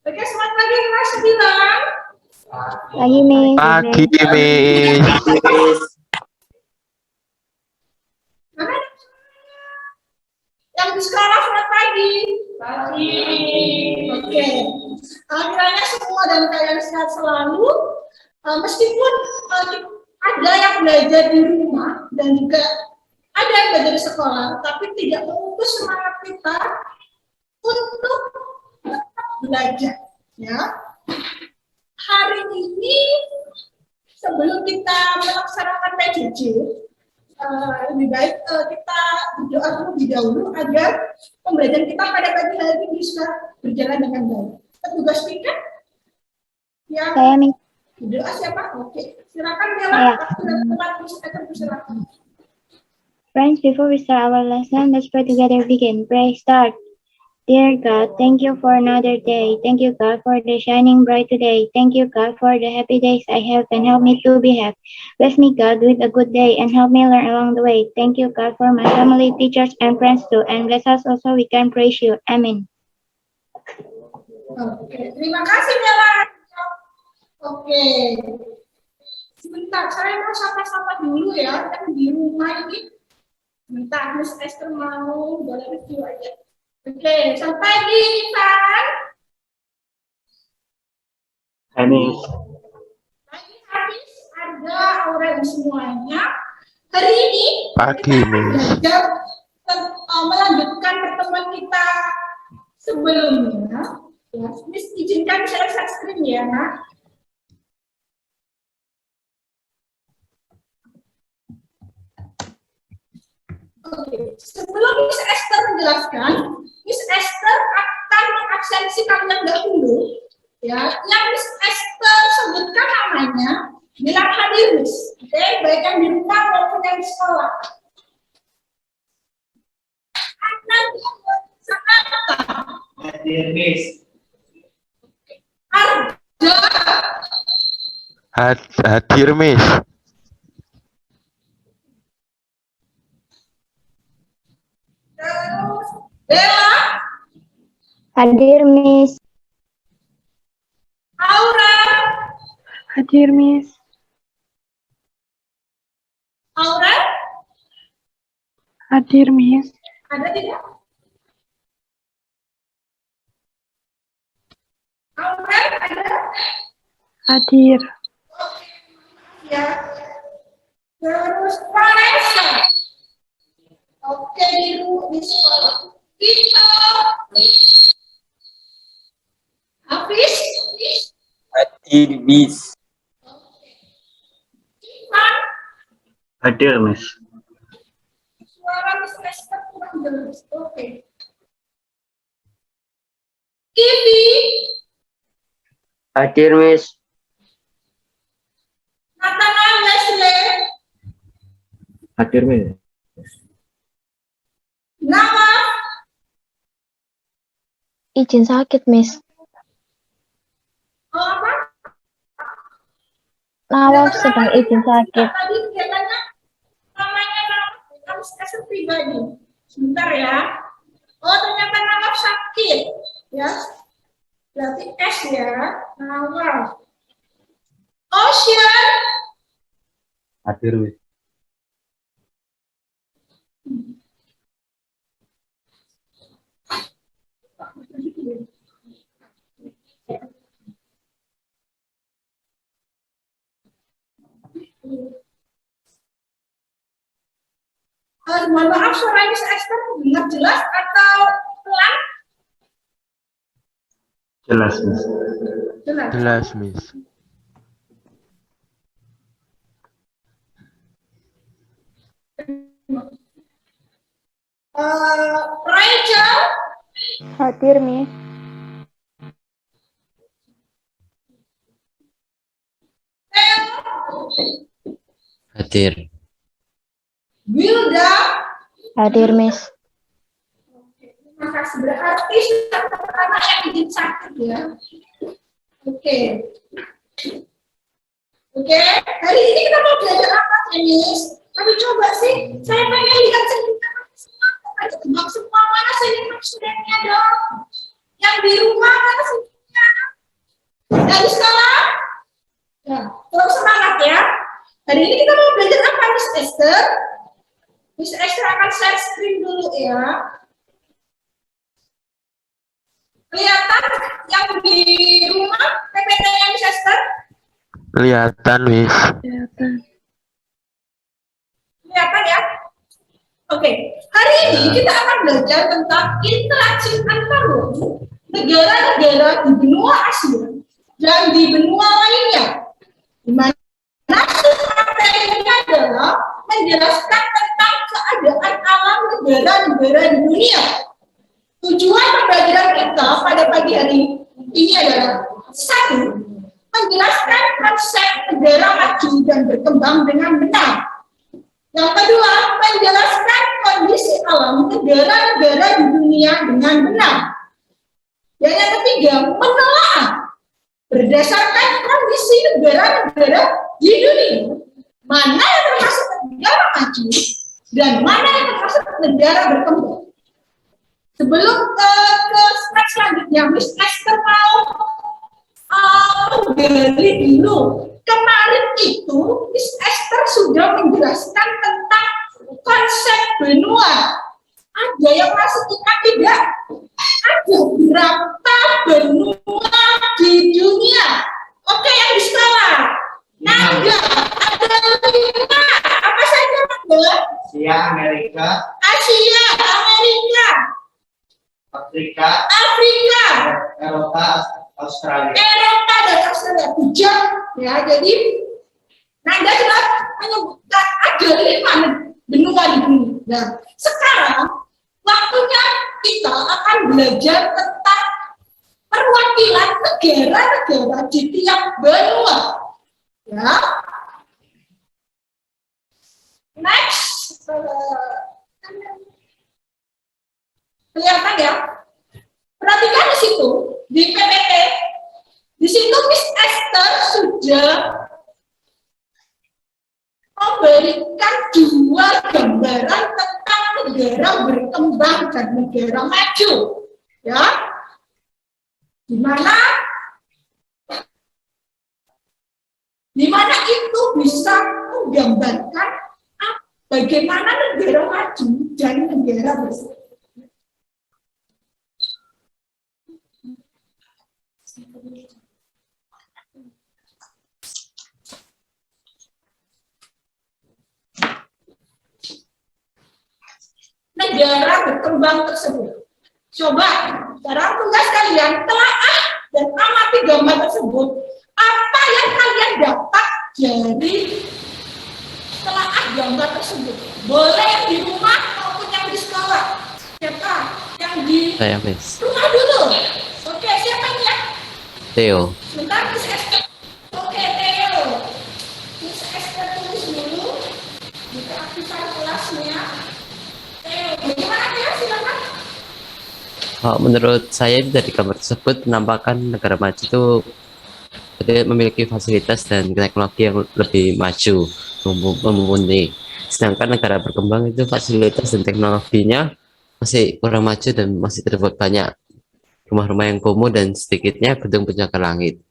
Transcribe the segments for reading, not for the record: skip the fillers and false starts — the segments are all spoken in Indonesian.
Oke, selamat pagi Mas Bilang. Pagi, Miss. Pagi, Miss. Mana yang di sekolah selamat pagi. Pagi. Oke. Kiranya semua dan kalian sehat selalu. Meskipun ada yang belajar di rumah dan juga ada yang belajar di sekolah, tapi tidak memutus semangat kita untuk tetap belajar. Ya. Hari ini sebelum kita melaksanakan PJJ, lebih baik kita berdoa terlebih dahulu agar pembelajaran kita pada pagi hari ini bisa berjalan dengan baik. Petugas speaker yang Saya, Miss. berdoa siapa? Oke, silakan Bella. Silakan. Friends, before we start our lesson, let's pray together. Begin. Pray. Start. Dear God, thank you for another day. Thank you, God, for the shining bright today. Thank you, God, for the happy days I have and help me to be happy. Bless me, God, with a good day and help me learn along the way. Thank you, God, for my family, teachers, and friends too. And bless us also we can praise you. Amen. Oke, terima kasih Bella. Oke. Sebentar, saya mau sapa-sapa dulu ya yang di rumah ini. Sebentar, Miss Esther mau boleh review aja. Oke, selamat pagi, Ivan. Hai, Miss. Pagi habis ada orang semuanya. Hari ini Pagi, Miss. belajar melanjutkan pertemuan kita sebelumnya. Ya, Miss izinkan saya share screen ya. Oke, sebelum Miss Esther menjelaskan, Miss Esther akan mengabsensi kalian dahulu. Ya, yang Miss Esther sebutkan namanya, bilang hadir Miss. Oke, baik yang di rumah maupun yang di sekolah. Nanti Jakarta. Hadir, Miss. Arda. Hadir, Miss. Terus Bella. Hadir, Miss. Aura. Hadir, Miss. Aura. Hadir, Miss. Ada tidak? Aura ada? Hadir. Ya. Terus Vanessa. Oke, di sekolah. Kita. Hafiz. Hadir, Miss. Ivan. Hadir, Miss. Suara Miss Esther kurang jelas. Oke. Kivi. Hadir, Miss. Nathanael Leslie. Hadir, Miss. Nama. Izin sakit, Miss. Apa? Nawaf sedang izin sakit. Tadi kelihatannya namanya Miss Esther pribadi. Sebentar ya. Oh, ternyata Nawaf sakit. Ya. Berarti S ya. Nawaf. Ocean. Hadir, Miss. Mohon maaf suara Miss Esther dengar jelas atau pelan? Jelas, Miss. Jelas. Jelas, Miss. Rachel. Hadir, Miss. Hadir. Wilda. Hadir, Miss. Terima kasih. Berarti pertama yang izin sakit ya. Oke. Oke. Hari ini kita mau belajar apa, Miss? Tapi coba sih, saya pengen lihat sendiri semua. Tadi tebak semua mana sih studentnya dong? Yang di rumah mana sih? Dari sekarang, ya, terus semangat ya. Hari ini kita mau belajar apa, Miss Esther? Miss Esther akan share screen dulu ya. Kelihatan yang di rumah PPT-nya Miss Esther? Kelihatan, Miss. Kelihatan ya? Oke, hari ini kita akan belajar tentang interaksi antar negara-negara di benua Asia dan di benua lainnya. Di mana materinya adalah menjelaskan tentang keadaan alam negara-negara di dunia. Tujuan pembelajaran kita pada pagi hari ini adalah satu, menjelaskan konsep negara maju dan berkembang dengan benar. Yang kedua, menjelaskan kondisi alam negara-negara di dunia dengan benar. Dan yang ketiga, menelaah berdasarkan kondisi negara-negara di dunia, mana yang termasuk negara maju dan mana yang termasuk negara berkembang. Sebelum ke slide selanjutnya, Miss Esther mau menggali dulu. Kemarin itu Miss Esther sudah menjelaskan tentang konsep benua. Ada yang masih ingat tidak? Ada berapa benua di dunia? Oke, yang di sekolah. Nanda, ada 5. Apa saja, Nanda? Asia, Amerika, Asia, Amerika, Afrika, Afrika, Eropa, Australia. Eropa dan Australia. Bijak ya. Jadi Nanda sudah menyebutkan ada 5 benua di dunia. Nah, sekarang waktunya kita akan belajar tentang perwakilan negara-negara di tiap benua. Ya. Next. Kelihatan ya? Perhatikan di situ, di PPT. Di situ Miss Esther sudah memberikan 2 gambaran tentang negara berkembang dan negara maju. Ya. Di mana itu bisa menggambarkan bagaimana negara maju dan negara berkembang. Negara berkembang tersebut. Coba sekarang tugas kalian telaah dan amati gambar tersebut. Apa yang kalian dapat dari telaah gambar tersebut? Boleh yang di rumah maupun yang di sekolah. Siapa yang di Saya, Miss. rumah dulu? Oke, siapa ini ya? Theo. Sebentar, Miss Esther. Oke, Theo. Miss Esther tulis dulu. Kita aktifkan kelasnya. Theo, bagaimana ya? Silakan. Menurut saya dari gambar tersebut menampakkan negara maju itu memiliki fasilitas dan teknologi yang lebih maju, mumpuni. Sedangkan negara berkembang itu fasilitas dan teknologinya masih kurang maju dan masih terdapat banyak rumah-rumah yang kumuh dan sedikitnya gedung penjaga langit.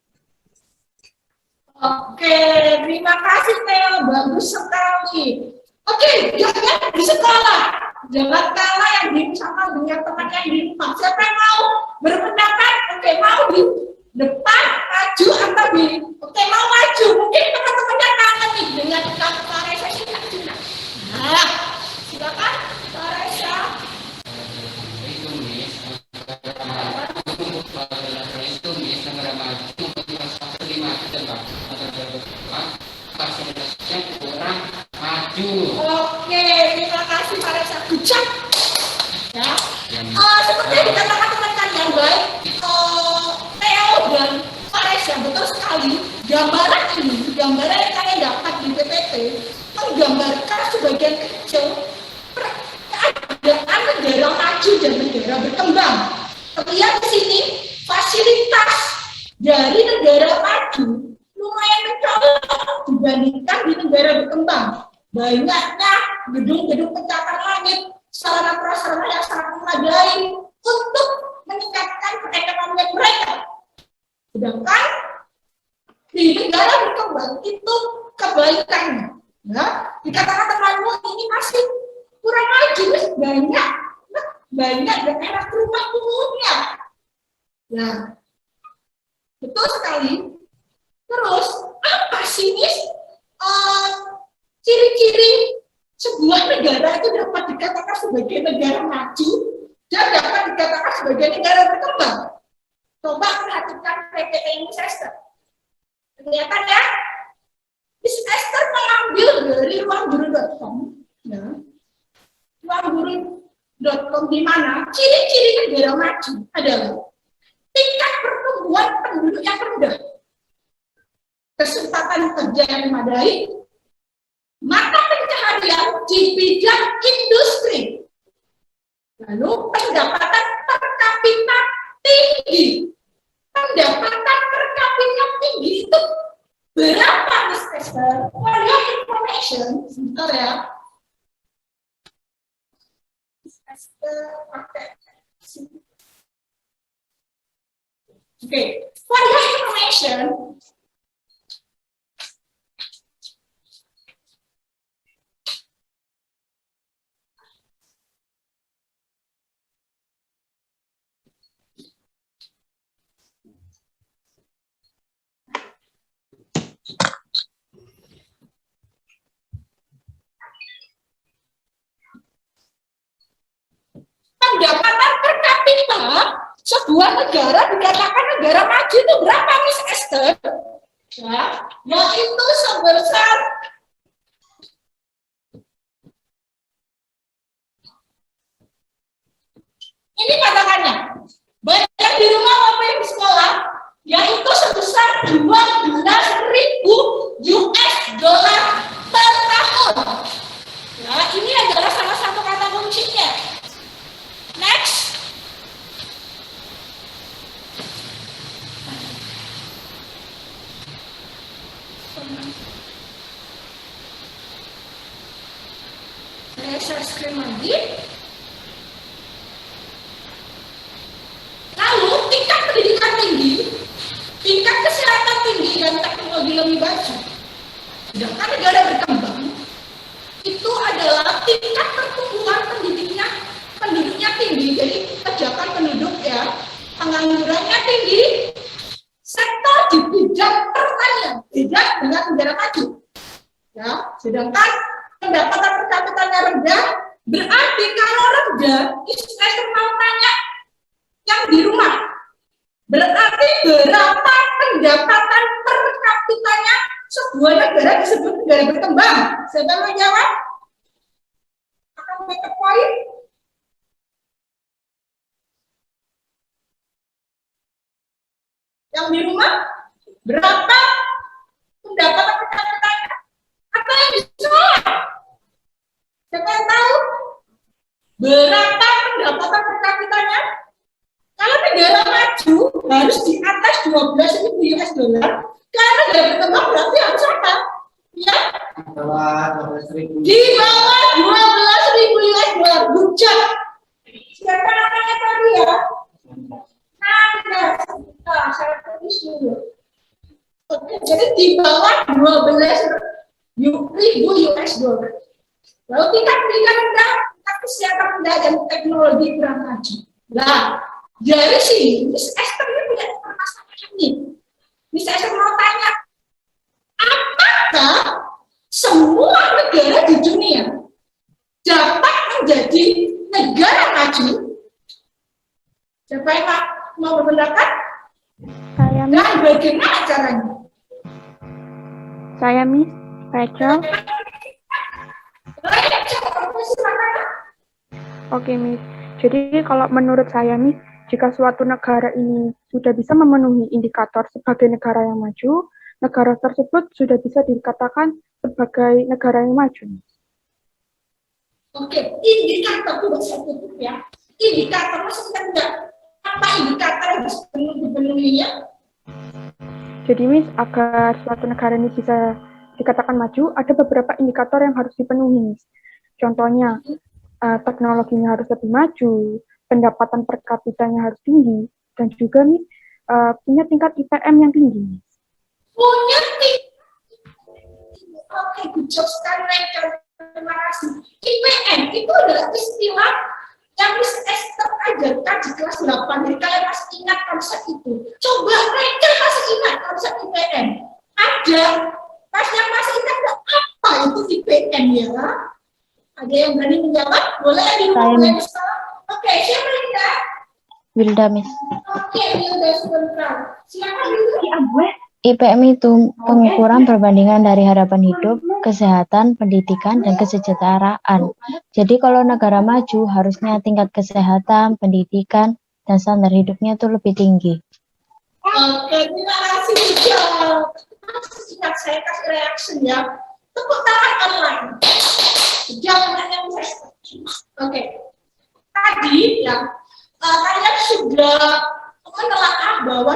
Oke, terima kasih Theo, bagus sekali. Oke, jangan di sekolah, jangan kalah yang di sama dengan teman yang di rumah. Siapa yang mau berpendapat? Oke, mau di depan, maju atau di? Oke, mau maju. Mungkin teman-temannya kangen nih dengan Kak Reza ini. Nah, silakan Kak Reza. Oke, terima kasih Pak Reza. Bijak. Ya. Seperti yang dikatakan teman kalian baik, Theo dan Pak Reza betul sekali. Gambaran ini, gambaran yang kalian dapat di PPT, menggambarkan sebagian kecil keadaan negara maju dan negara berkembang. Terlihat di sini fasilitas dari negara maju lumayan mencolok dibandingkan di negara berkembang. Banyaknya gedung-gedung pencakar langit, sarana prasarana yang sangat memadai untuk meningkatkan perekonomian mereka. Sedangkan negara berkembang itu kebalikannya. Ya, dikatakan temanmu ini masih kurang maju, banyak daerah rumah kumuhnya. Nah, betul sekali. Terus, apa sih Miss? Ciri-ciri sebuah negara itu dapat dikatakan sebagai negara maju dan dapat dikatakan sebagai negara berkembang. Coba perhatikan PPT Miss Esther. Kelihatan ya? Miss Esther mengambil dari ruangguru.com. Ya. Ruangguru.com di mana ciri-ciri negara maju adalah tingkat pertumbuhan penduduk yang rendah, kesempatan kerja yang memadai, mata pencaharian di bidang industri, lalu pendapatan per kapita tinggi. Pendapatan per kapita tinggi itu berapa, Miss Esther? For your information, sebentar ya. Miss Esther pakai. Oke, for your information, pendapatan per kapita sebuah negara dikatakan negara maju itu berapa, Miss Esther? Ya, yaitu sebesar ini patokannya. Baik di rumah maupun di sekolah, yaitu sebesar 12.000 US dollar per tahun. Ya, ini adalah salah satu kata kuncinya. Next. Saya share screen lagi. Lalu tingkat pendidikan tinggi, tingkat kesehatan tinggi dan teknologi lebih maju. Sedangkan negara berkembang itu adalah tingkat pertumbuhan penduduknya tinggi, jadi kejakan penduduk ya, penganggurannya tinggi, sektor di bidang pertanian beda dengan negara maju. Ya, sedangkan pendapatan per kapitanya rendah, berarti kalau rendah, saya mau tanya yang di rumah, berarti berapa pendapatan per kapitanya sebuah negara disebut negara berkembang? Siapa mau jawab? Akan make a point? Yang di rumah, berapa pendapatan per kapitanya? Apa yang bisa? Siapa yang tahu? Berapa pendapatan per kapitanya? Kalau negara maju harus di atas 12.000 US dollar. Kalau negara berkembang berarti harus apa? Ya? Di bawah 12.000 US dollar. Bujak. Siapa namanya tadi ya? Nanda. Nah, saya tulis dulu. Oke, jadi di bawah 12.000 US dollar. Lalu tingkat pendidikan rendah, tingkat kesehatan rendah dan teknologi kurang maju. Nah, dari sini, Miss Esther ini punya permasalahan nih. Miss Esther mau tanya, apakah semua negara di dunia dapat menjadi negara maju? Siapa yang mau berpendapat? Saya, Miss. Dan bagaimana caranya? Saya, Miss Rachel. Oke, Miss. Jadi kalau menurut saya, Miss, jika suatu negara ini sudah bisa memenuhi indikator sebagai negara yang maju, negara tersebut sudah bisa dikatakan sebagai negara yang maju. Oke, indikator itu bahasa tutup ya. Indikator maksudnya enggak. Apa indikator yang harus dipenuhinya? Jadi, Miss, agar suatu negara ini bisa dikatakan maju, ada beberapa indikator yang harus dipenuhi, Miss. Contohnya, teknologinya harus lebih maju, pendapatan per kapitanya harus tinggi, dan juga Miss, punya tingkat IPM yang tinggi, Miss. punya tim. Oke, good job sekali Rachel. Terima kasih. IPN itu adalah istilah yang Miss Esther ajarkan di kelas 8. Jadi kalian masih ingat konsep itu. Coba Rachel masih ingat konsep IPN. Ada. Pas yang masih ingat apa itu IPN ya? Ada yang berani menjawab? Boleh di rumah Saya, boleh Miss. bisa. Oke, siapa yang ingat? Wilda, Miss. Oke, Wilda sebentar. Siapa Wilda? IPM itu pengukuran perbandingan dari harapan hidup, kesehatan, pendidikan, dan kesejahteraan. Jadi kalau negara maju harusnya tingkat kesehatan, pendidikan, dan standar hidupnya itu lebih tinggi. Oke, terima kasih Michelle. Ingat saya kasih reaction ya. Tepuk tangan online. Jangan yang Oke. Tadi ya, kalian sudah menelaah bahwa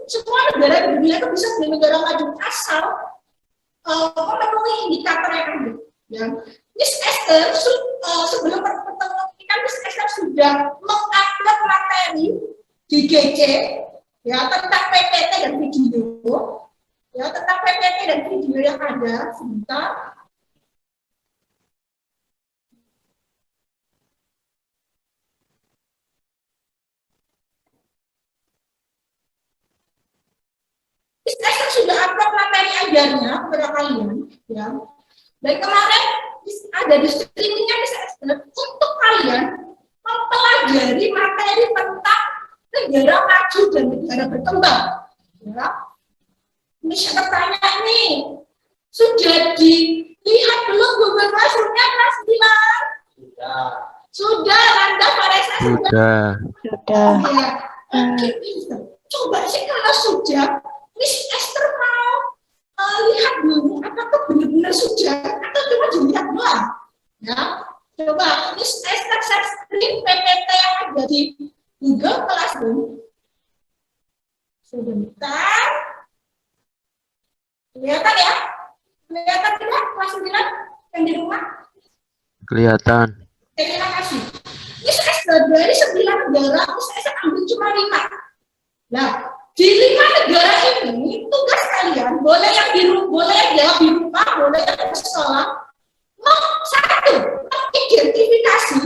semua negara di dunia itu bisa menjadi negara maju asal memenuhi indikator yang ada. Ya. Miss Esther sebelum pertemuan kita, Miss Esther sudah mengupload materi di GC ya tentang PPT dan video, ya tentang PPT dan video yang ada. Sebentar. Saya sudah upload materi ajarnya kepada kalian, ya. Dan kemarin ada di streamingnya untuk kalian mempelajari materi tentang negara maju dan negara berkembang. Ya. Ini saya bertanya nih, sudah dilihat belum Google Classroom-nya kelas 9? Sudah, Randa, Vanessa Sudah. Sudah. Ya. Coba sih kalau sudah, Miss Esther mau lihat dulu apakah benar-benar sudah atau cuma dilihat doang. Ya, coba Miss Esther share screen PPT yang ada di Google Classroom. Sebentar. Kelihatan ya? Kelihatan tidak kelas 9 yang di rumah? Kelihatan. Terima kasih. Miss Esther dari 9 negara, Miss Esther ambil cuma 5. Nah, di 5 negara ini tugas kalian boleh yang di rumah, boleh yang jawab di rumah, boleh yang di sekolah. Satu, mengidentifikasi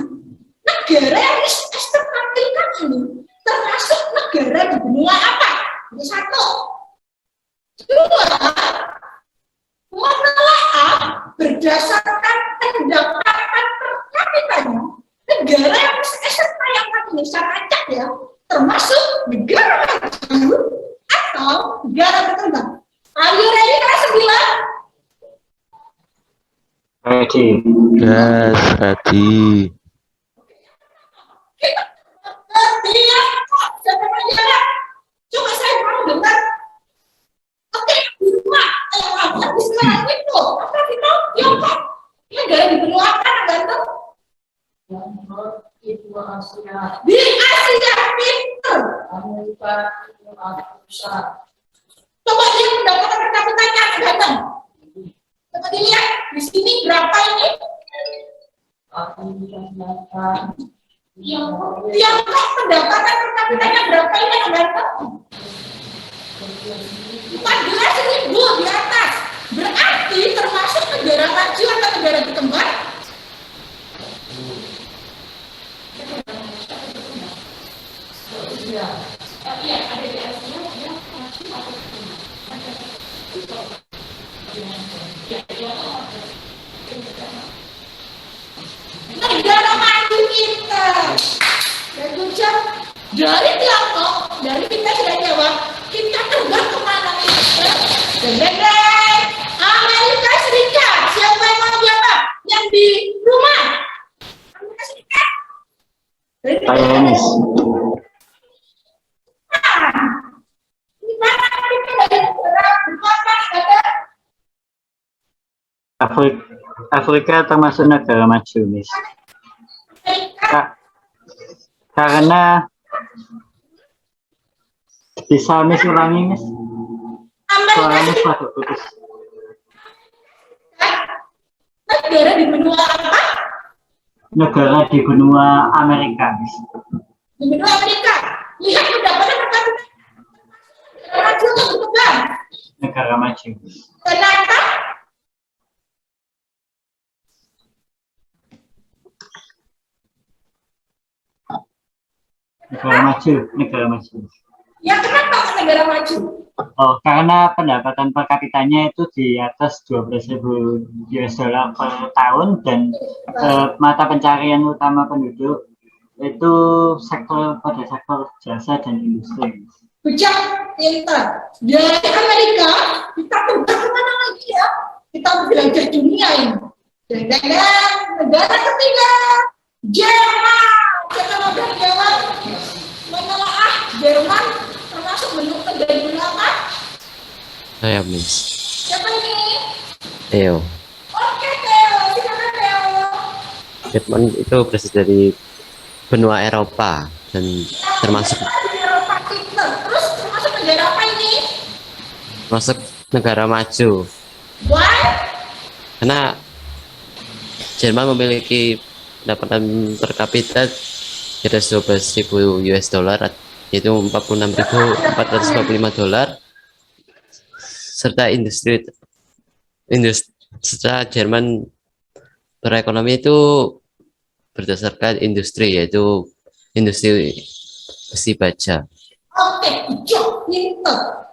negara yang Miss Esther tampilkan ini termasuk negara di benua apa? Ini satu. Dua, menelaah berdasarkan pendapatan per kapitanya negara yang Miss Esther tayangkan ini secara acak ya, termasuk negara maju atau negara berkembang. Are you ready kelas 9? Ready. Yes, ready. Lihat kok, siapa yang jalan? Coba saya mau dengar. Oke, di rumah, apa di sekarang itu? Apa kita Tiongkok? Negara di benua apa ganteng? Di Asia pinter. Coba lihat pendapatan per kapitanya ganteng. Coba dilihat di sini berapa ini? Tiongkok pendapatan per kapitanya berapa ini ganteng? 14.000 di atas. Berarti termasuk negara maju atau negara berkembang? Negara maju kita. Dan ucap dari Tiongkok, dari kita sudah jawab, kita terbang kemana kita? Deng-deng. Amerika Serikat. Siapa yang mau jawab? Yang di rumah. Amerika Serikat. Saya Miss. Di mana kita dari negara berkembang ada? Afrika termasuk negara maju, Miss. Amerika. Karena bisa Miss ulangi, Miss. Amerika Soalnya Serikat. pada putus. Negara di benua apa? Negara di benua Amerika, Miss. Di benua Amerika. Lihat pendapatan per kapita. Negara maju atau berkembang? negara maju. Kenapa? Negara maju. Ya kenapa ke negara maju? Oh, karena pendapatan per kapitanya itu di atas 12.000 US dollar per tahun dan mata pencarian utama penduduk itu pada sektor jasa dan industri. Bijak, pintar. Dari Amerika, kita pindah kemana lagi ya? Kita belajar dunia ini. Dan negara ketiga, Jerman. Kita mau Jerman, menelaah Jerman termasuk bentuk negara apa? Saya Miss. Siapa ini? Theo. Oke, Theo. Silakan Theo. Jerman itu berasal dari benua Eropa dan termasuk Terus termasuk negara apa ini? masuk negara maju Why? karena Jerman memiliki pendapatan per kapita di atas 12.000 US dollar yaitu 46.445 dolar serta serta Jerman berekonomi itu berdasarkan industri yaitu industri besi baja. Oke, hijau, pinter.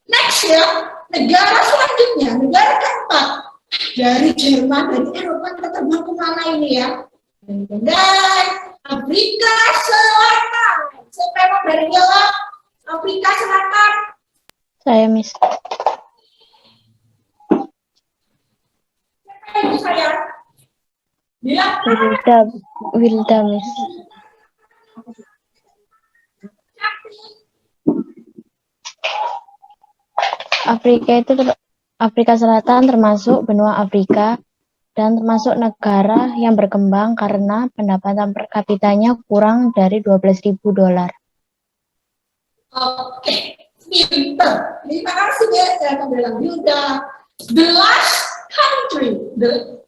Next ya, negara selanjutnya, negara keempat dari Jerman, dari Eropa kita terbang kemana ini ya? Dan Afrika Selatan. Siapa yang mau dari jawab? Afrika Selatan. Saya Miss. Siapa yang bisa ya? Bilang Wilda Miss. Afrika Selatan termasuk benua Afrika dan termasuk negara yang berkembang karena pendapatan per kapitanya kurang dari 12.000 dolar. Oke, pinter. Terima kasih ya, saya akan bilang Yuda. The last country,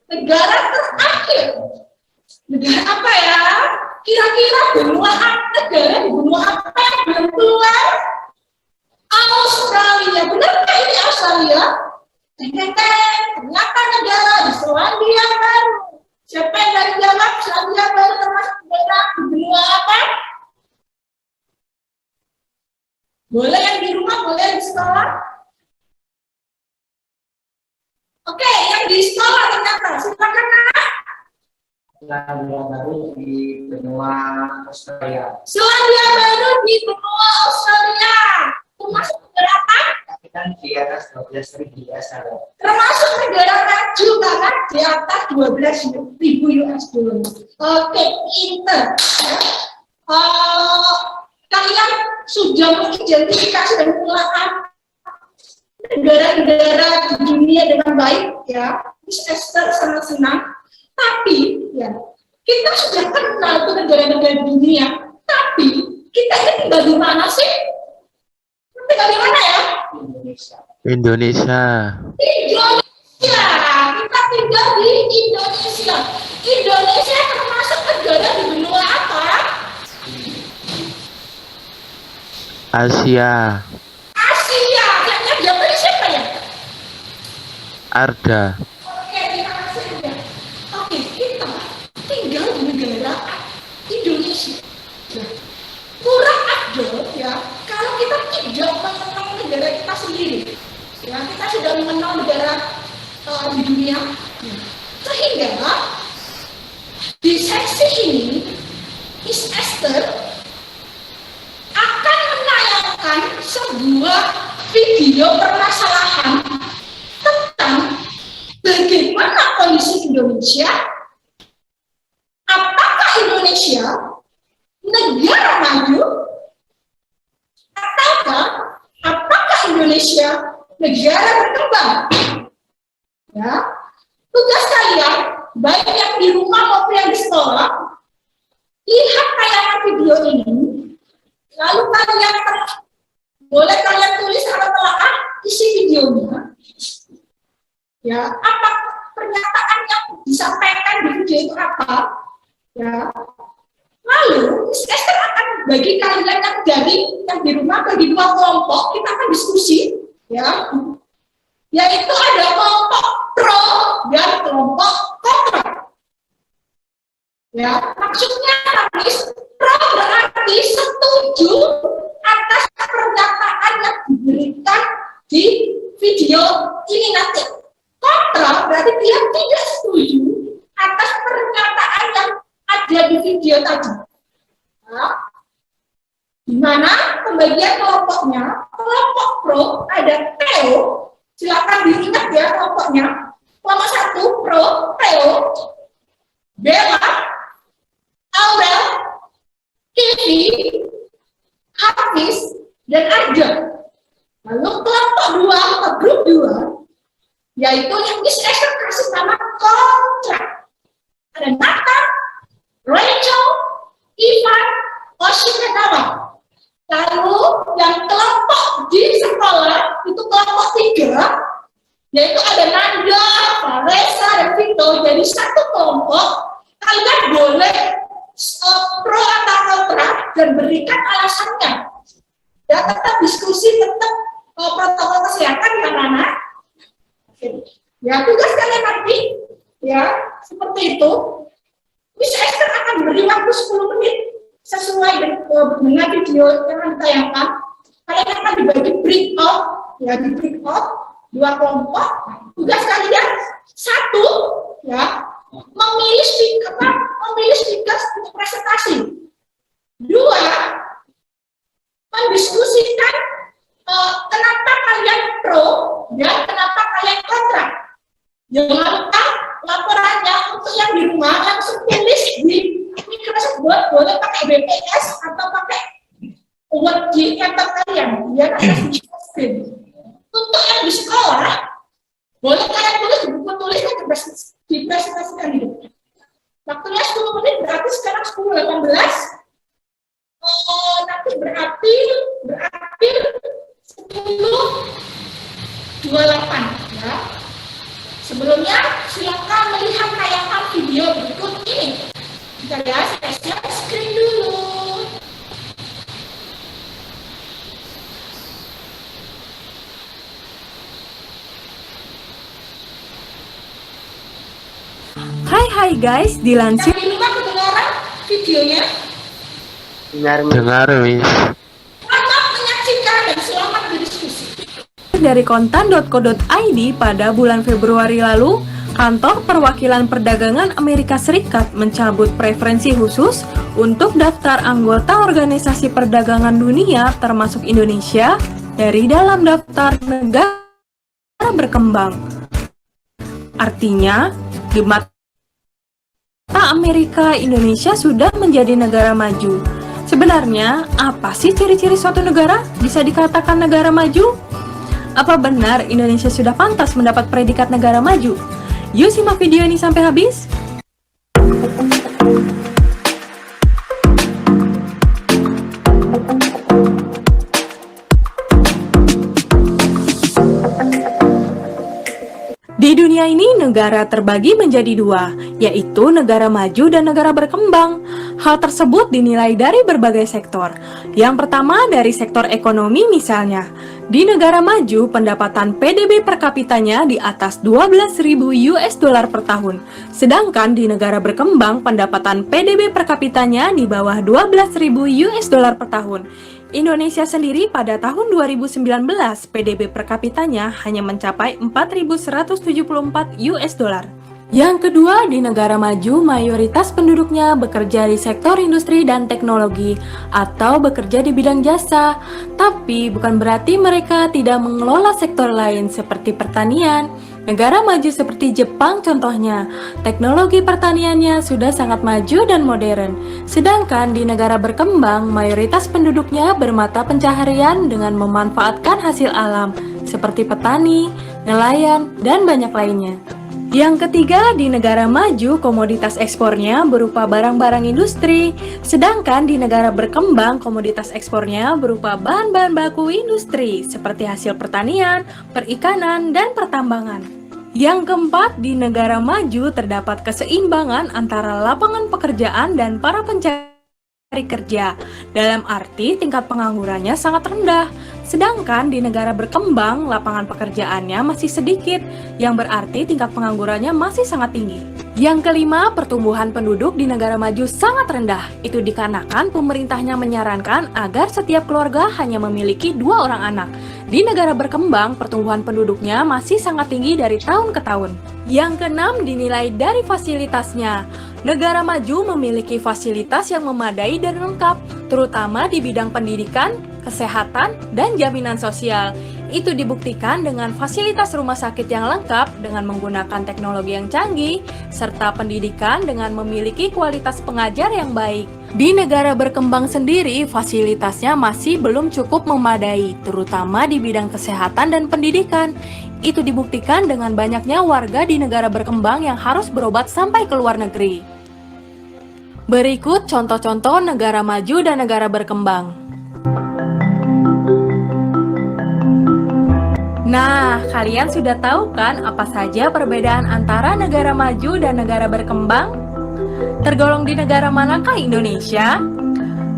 negara terakhir. Negara apa ya? Kira-kira negara di benua apa yang belum keluar? Australia. Benarkah ini Australia? Ternyata negara di Selandia Baru. Siapa yang dari jawab? Selandia Baru termasuk negara di benua apa? Boleh yang di rumah, boleh yang di sekolah. Oke, yang di sekolah ternyata. Silakan Nak. Selandia Baru di benua Australia. Selandia Baru di benua Australia. Termasuk negara apa? Tapi kan di atas 12.000 US dollar. Termasuk negara maju karena di atas 12.000 US dollar. Oke, pinter. Kalian sudah mengidentifikasi dan mengelola negara-negara di dunia dengan baik ya. Miss Esther sangat senang. Tapi ya kita sudah kenal tuh negara-negara di dunia. Tapi kita ini tinggal di mana sih? Tinggal di mana ya? Indonesia. Indonesia. Indonesia. Kita tinggal di Indonesia. Indonesia termasuk negara di benua apa? Asia. Asia. Yang jawabannya siapa ya? Arda. Oke, terima kasih ya. Oke, kita tinggal di negara Indonesia. Nah, kurang adil ya kalau kita tidak mengenal negara kita sendiri. Ya, kita sudah mengenal negara di dunia. Ya. Sehingga di sesi ini Miss Esther akan menayangkan sebuah video permasalahan tentang bagaimana kondisi Indonesia, apakah Indonesia negara maju, ataukah apakah Indonesia negara berkembang? Ya, tugas kalian baik yang di rumah maupun yang di sekolah, lihat tayangan video ini, lalu kalian boleh kalian tulis atau telaah isi videonya. Ya, apa pernyataan yang disampaikan di video itu apa? Ya, lalu Miss Esther akan bagi kalian yang di rumah bagi dua kelompok, kita akan diskusi, ya, yaitu ada kelompok pro dan kelompok kontra. Ya, maksudnya pro berarti setuju atas pernyataan yang diberikan di video ini nanti. Kontra berarti dia tidak setuju atas pernyataan yang ada di video tadi. Nah, di mana pembagian kelompoknya, kelompok pro ada Theo, silakan diingat ya kelompoknya. Kelompok 1 pro, Theo, Bella, Aurel, Kivi, Hafiz, dan Arja. Lalu kelompok 2 atau grup 2, yaitu yang Miss Esther kasih nama kontra. Ada Nathan, Rachel, Ivan, Oshie, dan Noah. Lalu yang kelompok di sekolah itu kelompok 3, yaitu ada Nanda, Vanessa, dan Vito. Jadi satu kelompok, kalian boleh pro atau kontra dan berikan alasannya. Ya, tetap diskusi, tetap protokol kesehatan ya anak. Ya, tugas kalian nanti, ya, seperti itu. Miss Esther akan beri waktu 10 menit sesuai dengan video yang ditayangkan. Kalian akan dibagi breakout, ya, di breakout 2 kelompok. Tugas kalian 1, ya, memilih speaker untuk presentasi. 2, mendiskusikan kenapa kalian pro dan kenapa kalian kontra. Jangan lupa laporannya untuk yang di rumah langsung tulis di Microsoft Word, boleh pakai BPS atau pakai Word di laptop kalian, biar ada screen. Untuk yang di sekolah, boleh kalian tulis di buku tulis dan dipresentasikan di depan. Waktunya 10 menit, berarti sekarang 10.18. Nanti berarti 10.28 ya. Sebelumnya silakan melihat tayangan video berikut ini. Kita lihat, saya share screen dulu. Hai guys, dilansir Yang di rumah kedengaran videonya. Dengar, Miss. Selamat menyaksikan dan selamat berdiskusi. dari kontan.co.id pada bulan Februari lalu, Kantor Perwakilan Perdagangan Amerika Serikat mencabut preferensi khusus untuk daftar anggota Organisasi Perdagangan Dunia termasuk Indonesia dari dalam daftar negara berkembang. Artinya, di mata Amerika, Indonesia sudah menjadi negara maju. Sebenarnya, apa sih ciri-ciri suatu negara bisa dikatakan negara maju? Apa benar Indonesia sudah pantas mendapat predikat negara maju? Yuk simak video ini sampai habis. Di dunia ini, negara terbagi menjadi dua, yaitu negara maju dan negara berkembang. Hal tersebut dinilai dari berbagai sektor. Yang pertama dari sektor ekonomi misalnya. Di negara maju, pendapatan PDB per kapitanya di atas 12.000 US dollar per tahun. Sedangkan di negara berkembang, pendapatan PDB per kapitanya di bawah 12.000 US dollar per tahun. Indonesia sendiri pada tahun 2019 PDB per kapitanya hanya mencapai 4.174 US dollar. Yang kedua, di negara maju mayoritas penduduknya bekerja di sektor industri dan teknologi atau bekerja di bidang jasa. Tapi bukan berarti mereka tidak mengelola sektor lain seperti pertanian. Negara maju seperti Jepang contohnya, teknologi pertaniannya sudah sangat maju dan modern. Sedangkan di negara berkembang, mayoritas penduduknya bermata pencaharian dengan memanfaatkan hasil alam, seperti petani, nelayan, dan banyak lainnya. Yang ketiga, di negara maju, komoditas ekspornya berupa barang-barang industri, sedangkan di negara berkembang, komoditas ekspornya berupa bahan-bahan baku industri, seperti hasil pertanian, perikanan, dan pertambangan. Yang keempat, di negara maju terdapat keseimbangan antara lapangan pekerjaan dan para pencari kerja, dalam arti tingkat penganggurannya sangat rendah. Sedangkan di negara berkembang, lapangan pekerjaannya masih sedikit, yang berarti tingkat penganggurannya masih sangat tinggi. Yang kelima, pertumbuhan penduduk di negara maju sangat rendah. Itu dikarenakan pemerintahnya menyarankan agar setiap keluarga hanya memiliki 2 orang anak. Di negara berkembang, pertumbuhan penduduknya masih sangat tinggi dari tahun ke tahun. Yang keenam, dinilai dari fasilitasnya. Negara maju memiliki fasilitas yang memadai dan lengkap, terutama di bidang pendidikan, kesehatan, dan jaminan sosial. Itu dibuktikan dengan fasilitas rumah sakit yang lengkap dengan menggunakan teknologi yang canggih, serta pendidikan dengan memiliki kualitas pengajar yang baik. Di negara berkembang sendiri, fasilitasnya masih belum cukup memadai, terutama di bidang kesehatan dan pendidikan. Itu dibuktikan dengan banyaknya warga di negara berkembang yang harus berobat sampai ke luar negeri. Berikut contoh-contoh negara maju dan negara berkembang. Nah, kalian sudah tahu kan apa saja perbedaan antara negara maju dan negara berkembang? Tergolong di negara manakah Indonesia?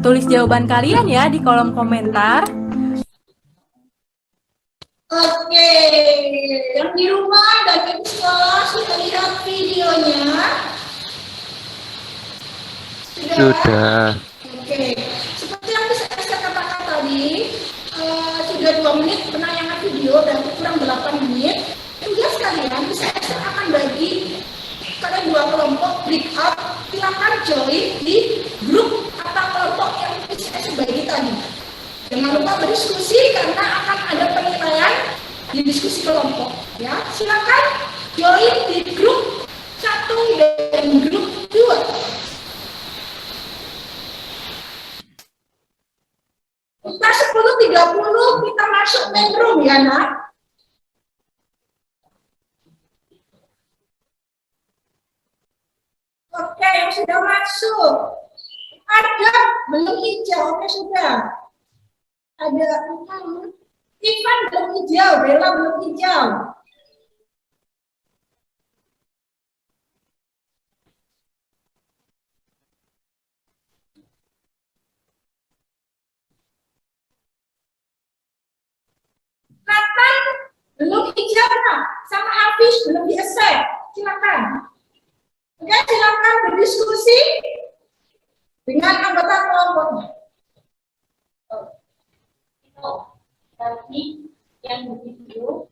Tulis jawaban kalian ya di kolom komentar. Oke, yang di rumah dan di sekolah sudah lihat videonya? Sudah. Oke, seperti yang saya katakan tadi, sudah 2 menit penayangan video dan kurang 8 menit. Tugas kalian saya akan bagi pada 2 kelompok breakout. Silakan join di grup atau kelompok yang saya bagi tadi. Jangan lupa berdiskusi karena akan ada penilaian di diskusi kelompok. Ya, silakan join di grup 1 dan grup 2. Kita 10.30 kita masuk main room ya nak. Oke, yang sudah masuk. Ada belum hijau, oke sudah. Ada Ivan belum hijau, Bella belum hijau. Nathan belum hijau nah, sama Hafiz belum di accept. Silakan. Oke, silakan berdiskusi dengan anggota kelompoknya. Tadi yang video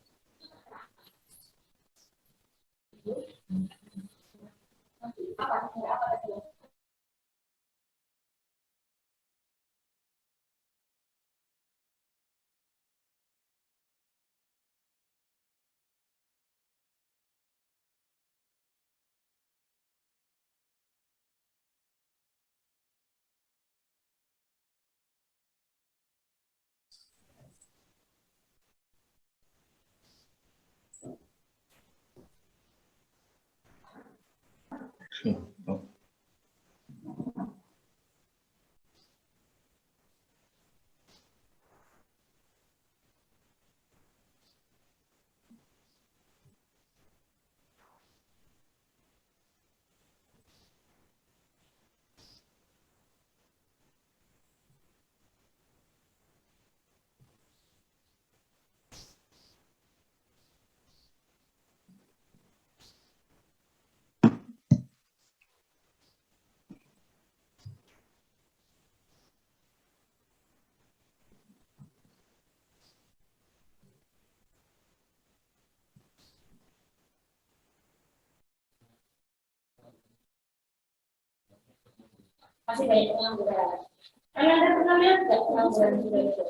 masih banyak pengangguran. Karena Anda pernah lihat nggak pengangguran sudah itu?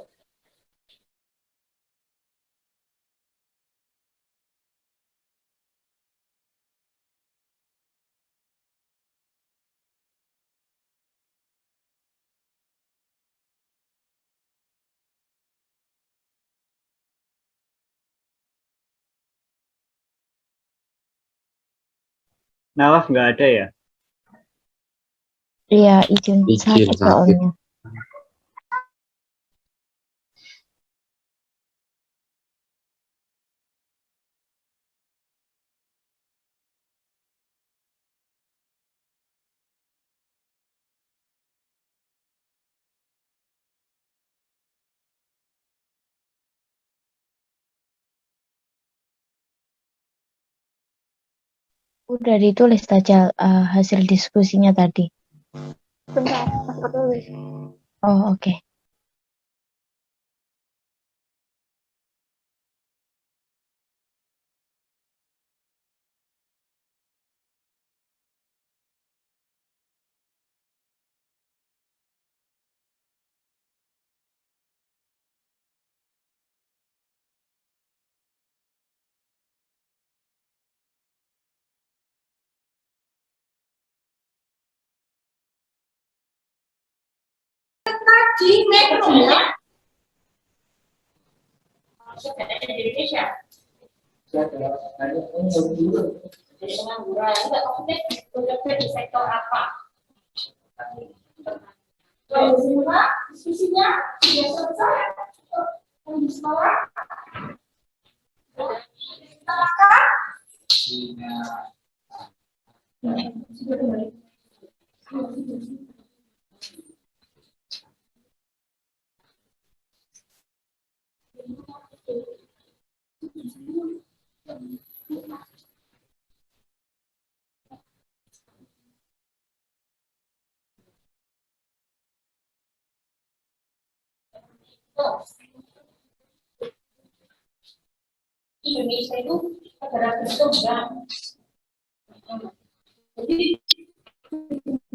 Nawaf nggak ada ya? Iya, izin Izin sakit sakit. soalnya. Udah ditulis aja hasil diskusinya tadi. Bentar, aku tulis. Oh, oke. Di Metro ya. Di Indonesia. Jadi pengangguran, enggak maksudnya bekerja di sektor apa? Semua diskusinya sudah selesai. Di sekolah. Silakan. Indonesia itu negara berkembang. Jadi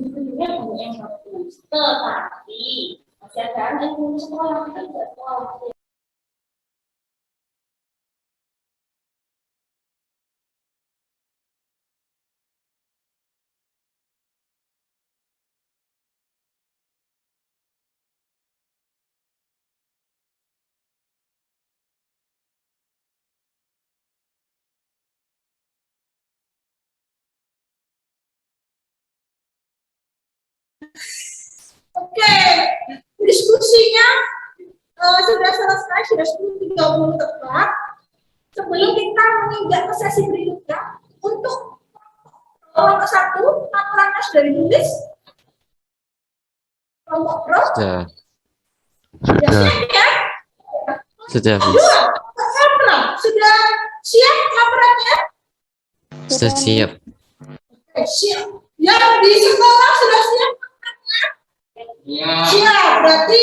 dunia banyak yang bagus, tetapi masih ada anak yang belum sekolah, kan tidak sekolah. Oke, diskusinya sudah selesai, sudah 10.30 tepat. Sebelum kita menginjak ke sesi berikutnya, untuk kelompok satu, laporannya sudah ditulis. Kelompok pro, Sudah, sudah Sudah. siap ya? sudah, Miss. Dua, April, sudah siap laporannya? Sudah siap. Oke, siap. Yang di sekolah sudah siap? Siap, berarti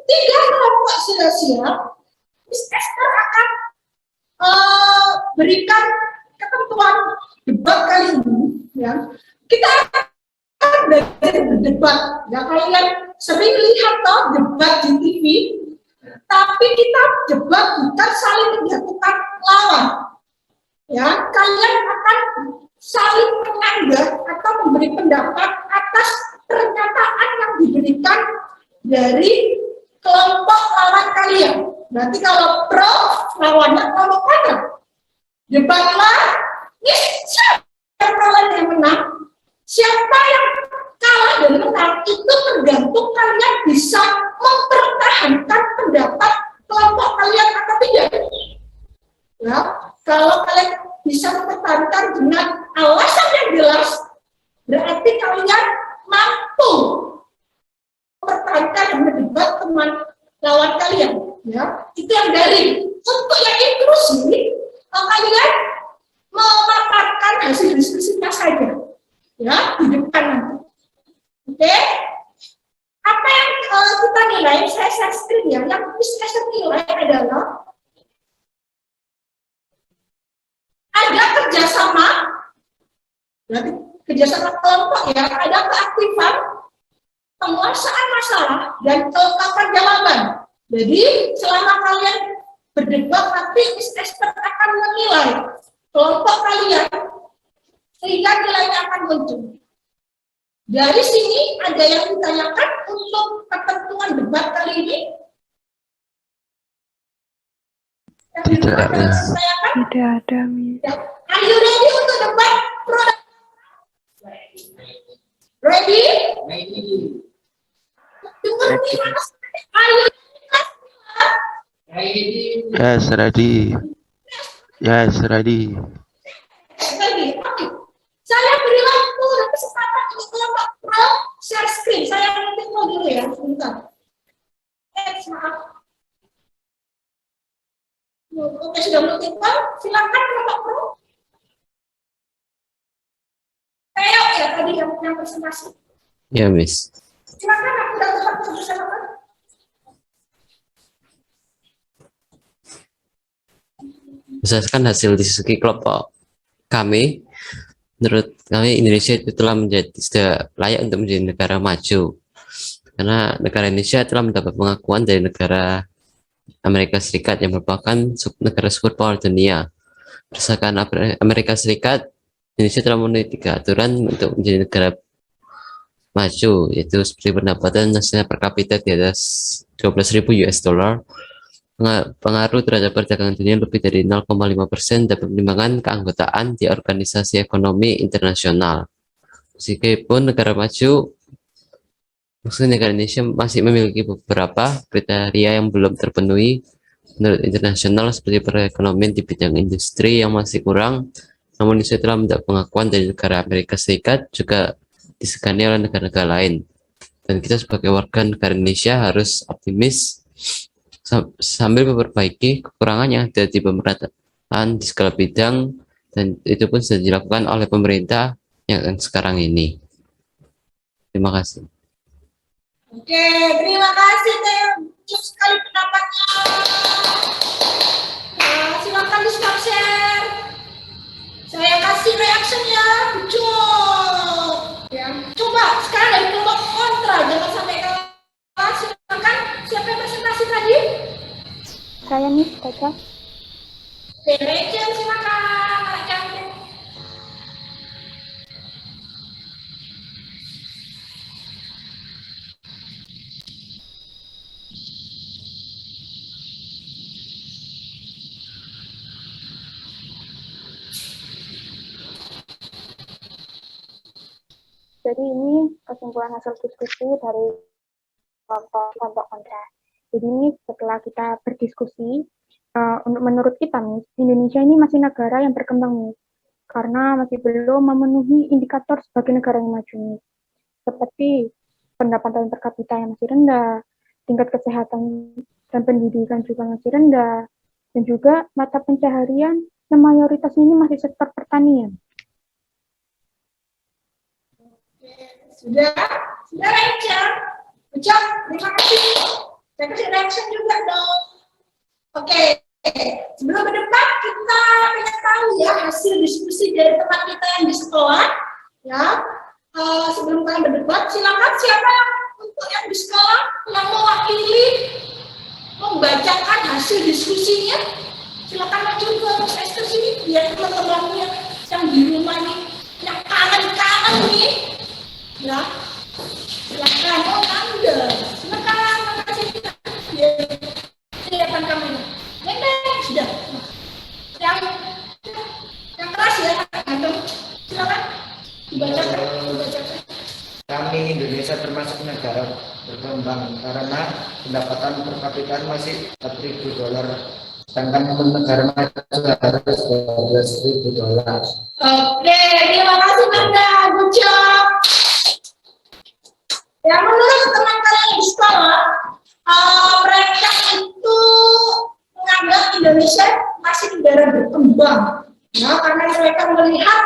3 kelompok sudah siap. Miss Esther akan berikan ketentuan debat kali ini. Ya. Kita akan belajar berdebat. Ya, kalian sering lihat toh debat di TV, tapi kita debat bukan saling menjatuhkan lawan. Ya, kalian akan saling menganggap atau memberi pendapat atas pernyataan yang diberikan dari kelompok lawan kalian. Berarti kalau pro, lawannya kelompok kontra. Debatlah, ini siapa yang menang, siapa yang kalah dan menang, itu tergantung kalian bisa mempertahankan pendapat kelompok kalian atau tidak. Ya, kalau kalian bisa mempertahankan dengan alasan yang jelas, berarti kalian mampu mempertahankan dan berdebat teman lawan kalian. Ya, itu yang dari. Untuk yang inklusif, kalian memaparkan hasil diskusinya saja, ya, di depan nanti. Oke? Apa yang kita nilai, saya share screen ya, yang bisa saya nilai adalah ada kerjasama, berarti kerjasama kelompok ya, ada keaktifan, penguasaan masalah, dan kelengkapan jawaban. Jadi selama kalian berdebat, nanti Miss Esther akan menilai kelompok kalian sehingga nilainya akan muncul. Dari sini ada yang ditanyakan untuk ketentuan debat kali ini. Tidak ada. Tidak ada, Miss. Are you ready untuk debat pro dan kontra? Ready? Are you Yes, ready. Yes, ready. ready? Oke. Saya beri waktu dan kesempatan untuk kelompok pro share screen. Saya ngetik dulu ya, sebentar. Maaf. Oke, sudah multiple. Silakan kelompok pro. tadi yang presentasi? Ya, Miss. Silakan aku udah tepat keputusan apa? Berdasarkan hasil diskusi kelompok kami, menurut kami Indonesia itu telah menjadi sudah layak untuk menjadi negara maju. Karena negara Indonesia telah mendapat pengakuan dari negara Amerika Serikat yang merupakan negara superpower dunia. Berdasarkan Amerika Serikat, Indonesia telah memenuhi 3 aturan untuk menjadi negara maju, yaitu seperti pendapatan nasional per kapita di atas 12.000 US dollar, pengaruh terhadap perdagangan dunia lebih dari 0,5% dan pertimbangan keanggotaan di organisasi ekonomi internasional. Meskipun negara maju, maksudnya negara Indonesia masih memiliki beberapa kriteria yang belum terpenuhi menurut internasional seperti perekonomian di bidang industri yang masih kurang, namun Indonesia telah mendapat pengakuan dari negara Amerika Serikat juga disegani oleh negara-negara lain. Dan kita sebagai warga negara Indonesia harus optimis sambil memperbaiki kekurangan yang ada di pemerintahan di segala bidang, dan itu pun sudah dilakukan oleh pemerintah yang sekarang ini. Terima kasih. Oke, terima kasih Teo. Lucu sekali pendapatnya. Silakan di stop share. Saya kasih reaksinya. Lucu. Ya, coba sekarang dari kelompok kontra, jangan sampai kalah. Silakan. Siapa yang presentasi tadi? Saya Miss Caca. Rachel, silakan. Anak cantik. Jadi ini kesimpulan hasil diskusi dari kelompok kontra. Jadi ini setelah kita berdiskusi, menurut kita nih, Indonesia ini masih negara yang berkembang nih, karena masih belum memenuhi indikator sebagai negara yang maju nih, seperti pendapatan per kapita yang masih rendah, tingkat kesehatan dan pendidikan juga masih rendah, dan juga mata pencaharian yang mayoritasnya ini masih sektor pertanian. Sudah Rachel. Ucap, terima kasih. Saya kasih reaction juga dong. Oke, sebelum berdebat kita pengen tahu ya hasil diskusi dari teman kita yang di sekolah. Ya, sebelum kalian berdebat, silakan siapa yang untuk yang di sekolah yang mewakili membacakan hasil diskusinya. Silakan maju ke sesi sini biar teman-temannya yang di rumah nih, yang kangen-kangen nih. Ya, silakan. Oh, Anda. Silakan, makasih. Ya, silakan kamu. Nenek, sudah. Yang keras ya, Anda. Silakan. Dibacakan. Kami Indonesia termasuk negara berkembang karena pendapatan per kapita masih 4.000 dolar, sedangkan negara maju harus 12.000 dolar. Oke, terima kasih Anda. Good job. Ya, menurut teman kalian di sekolah, mereka itu menganggap Indonesia masih negara berkembang. Ya, karena mereka melihat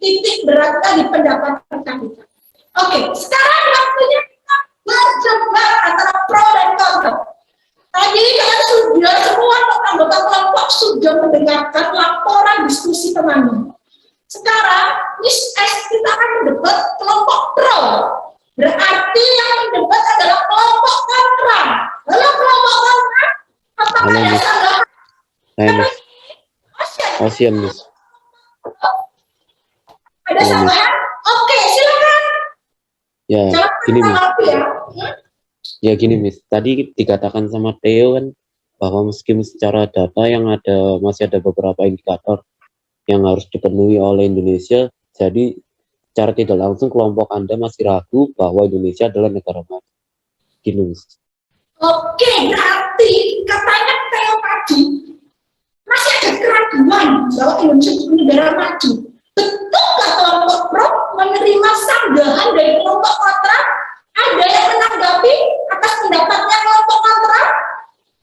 titik beratnya di pendapatan per kapita. Oke, sekarang waktunya kita berdebat antara pro dan kontra. Tadi kalian sudah semua anggota kelompok sudah mendengarkan laporan diskusi teman-teman. Sekarang, Miss S kita akan mendebat kelompok pro. Berarti yang mendebat adalah kelompok kontra. Lalu kelompok kontra, apakah ada sanggahan? Miss. Ocean, Miss. Ada sanggahan? Oke, silakan. Ya, Jangan gini, Miss. tanggapi ya. Ya, gini, Miss. Tadi dikatakan sama Theo kan bahwa meskipun secara data yang ada masih ada beberapa indikator yang harus dipenuhi oleh Indonesia, jadi secara tidak langsung kelompok Anda masih ragu bahwa Indonesia adalah negara maju. Gini, Miss. Oke, berarti katanya Theo tadi masih ada keraguan bahwa Indonesia itu negara maju. Betulkah kelompok pro menerima sanggahan dari kelompok kontra? Ada yang menanggapi atas pendapatnya kelompok kontra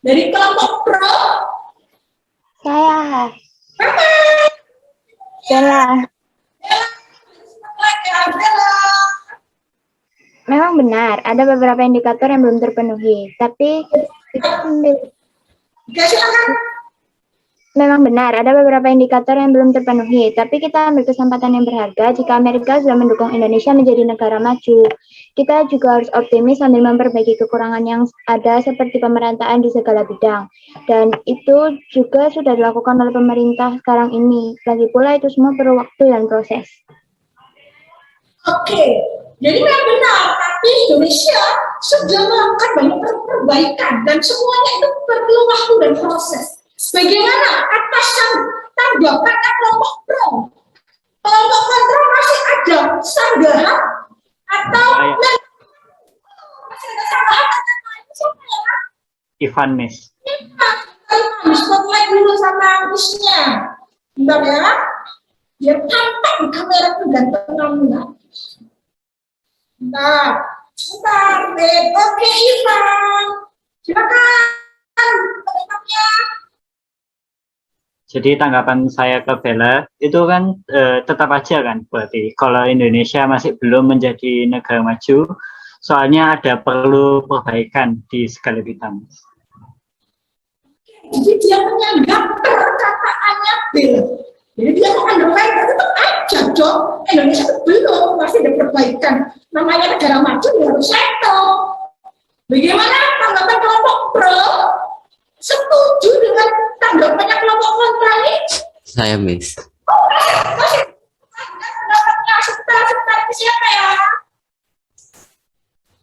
dari kelompok pro? Saya. Bella. Bella. Bella. Memang benar, ada beberapa indikator yang belum terpenuhi, tapi Oke, silakan. memang benar, ada beberapa indikator yang belum terpenuhi, tapi kita ambil kesempatan yang berharga jika Amerika sudah mendukung Indonesia menjadi negara maju. Kita juga harus optimis sambil memperbaiki kekurangan yang ada seperti pemerataan di segala bidang. Dan itu juga sudah dilakukan oleh pemerintah sekarang ini. Lagi pula itu semua perlu waktu dan proses. Oke, jadi memang benar, tapi Indonesia sudah melakukan banyak perbaikan dan semuanya itu perlu waktu dan proses. Bagaimana atasan tanggapannya kelompok pro? Kelompok kontra masih ada sanggahan atau masih ada sanggahan atau siapa ya? Ivan Mes. Spotlight dulu sama Agusnya. Bentar ya. Biar tampak di kamera itu ganteng-ganteng. Bentar, deh. Oke, Ivan. Silakan. Tanggapannya. Jadi tanggapan saya ke Bella itu kan tetap aja kan berarti kalau Indonesia masih belum menjadi negara maju, soalnya ada perlu perbaikan di segala bidang. Jadi dia menyanggap perkataannya Bella. Jadi dia mau underline tetap aja dong. Indonesia itu belum, masih ada perbaikan. Namanya negara maju ya harus settle. Bagaimana tanggapan kelompok pro? Setuju dengan tanggapannya kelompok kontra ini? Saya Miss. Masih pendapatnya sebentar siapa ya?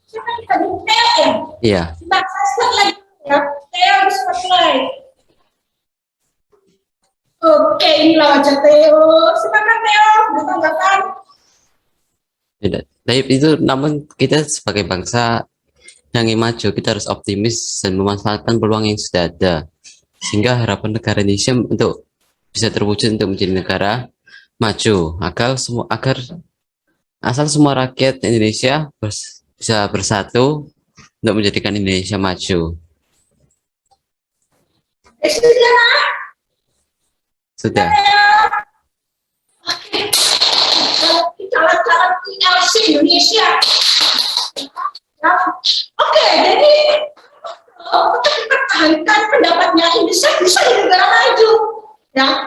Siapa yang tadi? Theo ya? Iya. Sebentar, saya spotlight ya. Theo di spotlight. Oke, inilah wajah Theo. Silakan Theo, bertanggapan. Tidak. Tapi itu namun kita sebagai bangsa yang ingin maju, kita harus optimis dan memanfaatkan peluang yang sudah ada. Sehingga harapan negara Indonesia untuk bisa terwujud untuk menjadi negara maju. Agar asal semua rakyat Indonesia bisa bersatu untuk menjadikan Indonesia maju. Sudah. Oke. Calon-calon ILC Indonesia. Oke, jadi pertahankan pendapatnya Indonesia bisa di negara maju. Ya,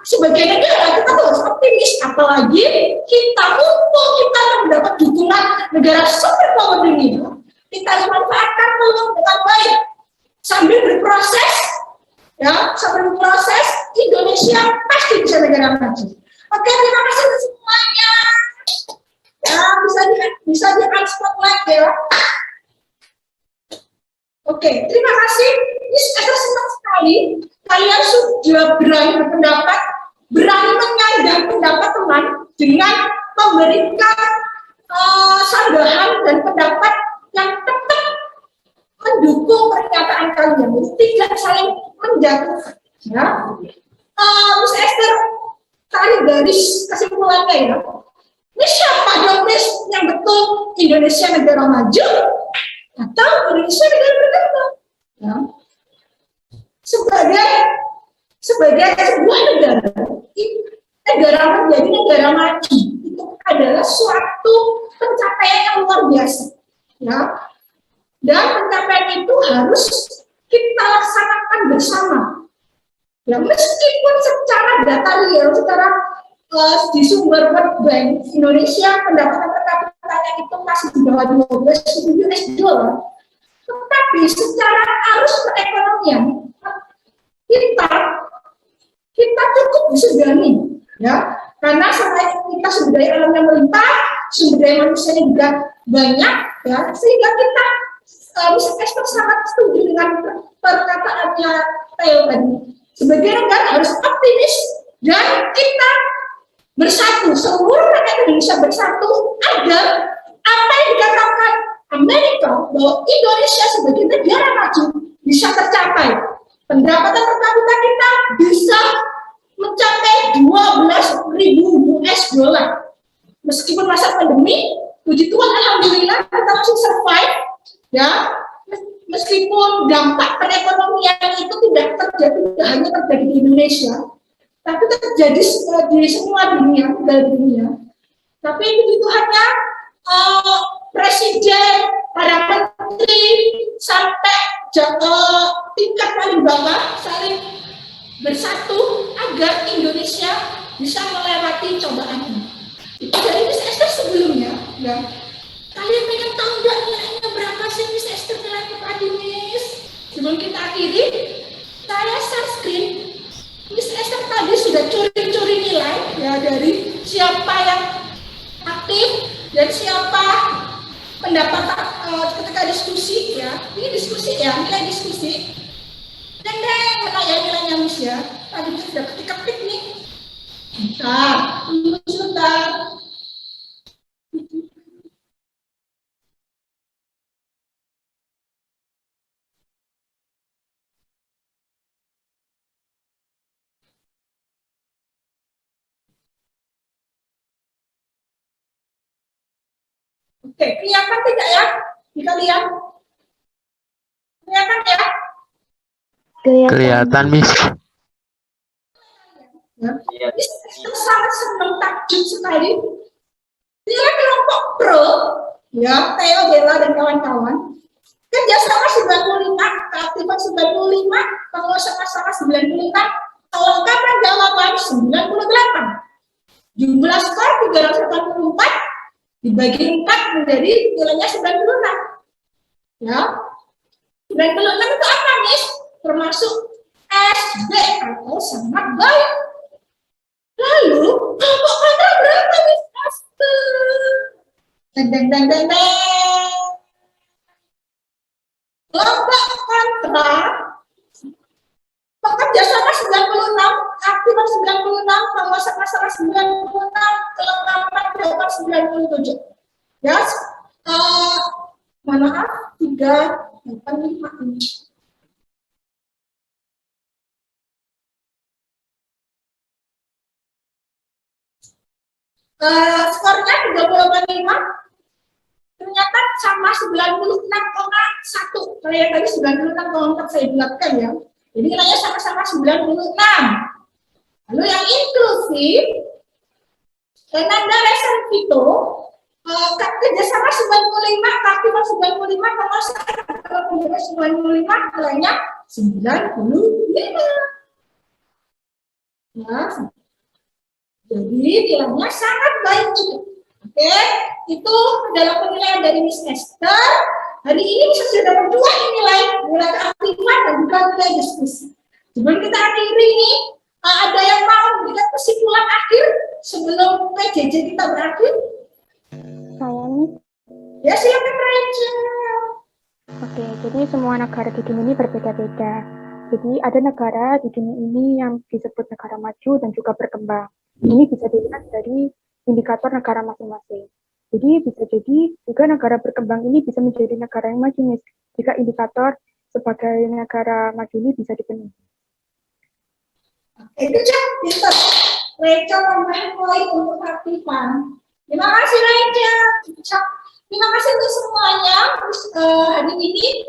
sebagai negara kita harus optimis, apalagi kita mumpung kita mendapat dukungan negara superpower dunia. Kita harus manfaatkan peluang dengan baik sambil berproses. Ya, sambil berproses Indonesia pasti bisa negara maju. Oke, terima kasih semuanya. Ya, bisa di spotlight ya. Oke, terima kasih. Ini saya senang sekali kalian sudah berani berpendapat, berani menyanggah pendapat teman dengan memberikan sanggahan dan pendapat yang tetap mendukung pernyataan kalian, jadi tidak saling menjatuhkan. Ya, Miss Esther tarik garis kesimpulannya ya. Ini siapa dong Miss yang betul Indonesia negara maju atau Indonesia negara berkembang? Ya. Sebagai sebuah negara menjadi negara maju itu adalah suatu pencapaian yang luar biasa. Ya. Dan pencapaian itu harus kita laksanakan bersama. Ya, meskipun secara data real, secara di sumber World Bank Indonesia pendapatan per kapitanya itu masih di bawah 12.000 US dollar, tetapi secara arus perekonomian kita cukup disegani, ya, karena selain kita sumber daya alam yang melimpah, sumber daya manusianya juga banyak, ya, sehingga kita bisa sangat setuju dengan perkataannya Theo tadi. Sebagai negara harus optimis dan kita bersatu, seluruh rakyat Indonesia bersatu agar apa yang dikatakan Amerika bahwa Indonesia sebagai negara maju bisa tercapai. Pendapatan per kapita kita bisa mencapai 12.000 US dollar. Meskipun masa pandemi, puji Tuhan alhamdulillah kita masih survive, ya. Meskipun dampak perekonomian itu tidak hanya terjadi di Indonesia, tapi terjadi di semua dunia, Tapi puji Tuhannya presiden, para menteri, sampai tingkat paling bawah saling bersatu agar Indonesia bisa melewati cobaan ini. Itu dari Miss Esther sebelumnya, ya. Kalian pengen tahu nggak nilainya berapa sih Miss Esther nilainya tadi, Miss? Sebelum kita akhiri, saya share screen. Miss Esther tadi sudah curi-curi nilai ya dari siapa yang aktif dan siapa pendapat ketika diskusi ya. Ini diskusi ya, nilai diskusi. Dan mana ya nilainya Miss ya? Tadi kita sudah ketik-ketik nih. Tunggu sebentar. Oke, kelihatan tidak ya? Kita lihat. Kelihatan ya? Kelihatan. Miss. Ya. Itu sangat senang takjub sekali. Nilai kelompok pro, ya, Theo, Bella, dan kawan-kawan, kerjasama 95, keaktifan 95, penguasa masalah 95, kelengkapan jawaban 98. Jumlah skor 384, dibagi 4 menjadi nilainya 96. Ya, 96 itu apa, Miss? Termasuk SD atau sangat baik. Lalu, kelompok kontra berapa, Miss Esther? Deng. Kelompok kontra pekerja sama 96, aktifan 96, penguasa masalah 96, kelengkapan jawaban 97. Ya, maaf, 385 ini. Skornya 385, ternyata sama 96,1. Kalau yang tadi 96,4 saya bulatkan ya. Jadi nilainya sama-sama 96. Lalu yang inklusif, Renanda Reservito, kerjasama 95, keaktifan 95, penguasa 95, nilainya 95. Ya, jadi nilainya sangat baik itu. Oke, itu adalah penilaian dari Miss Esther. Hari ini bisa sudah dapat 2 nilai keaktifan dan juga nilai diskusi. Sebelum kita akhiri ini, ada yang mau memberikan kesimpulan akhir sebelum PJJ kita berakhir? Saya nih. Ya, silakan Rachel. Oke, jadi semua negara di dunia ini berbeda-beda. Jadi ada negara di dunia ini yang disebut negara maju dan juga berkembang. Ini bisa dilihat dari indikator negara masing-masing. Jadi bisa jadi juga negara berkembang ini bisa menjadi negara yang maju nih, jika indikator sebagai negara maju ini bisa dipenuhi. Itu pintar. Rachel tambahin poin untuk aktifan. Terima kasih Rachel. Terima kasih untuk semuanya. Hari ini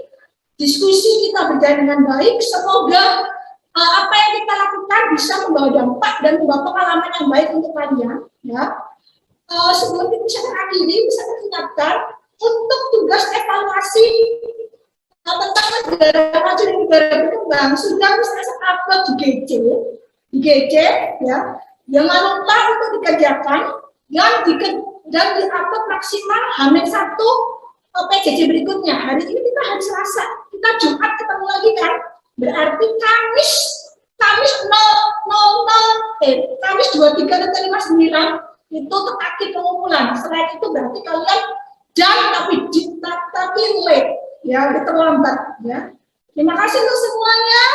diskusi kita berjalan dengan baik. Semoga apa yang kita lakukan bisa membawa dampak dan membawa pengalaman yang baik untuk kalian. Ya. Sebelum kita bisa mengakhiri, bisa mengingatkan untuk tugas evaluasi tentang negara maju dan negara berkembang sudah bisa upload di GC, ya. Jangan lupa untuk dikerjakan dan diupload maksimal H-1 PJJ berikutnya. Hari ini kita hari Selasa, kita Jumat ketemu lagi kan? Berarti Kamis 23.59 itu untuk akhir pengumpulan. Selain itu berarti kalian tapi late, ya, udah terlambat, ya. Terima kasih untuk semuanya.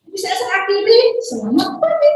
Bisa saya akhiri. Selamat pagi.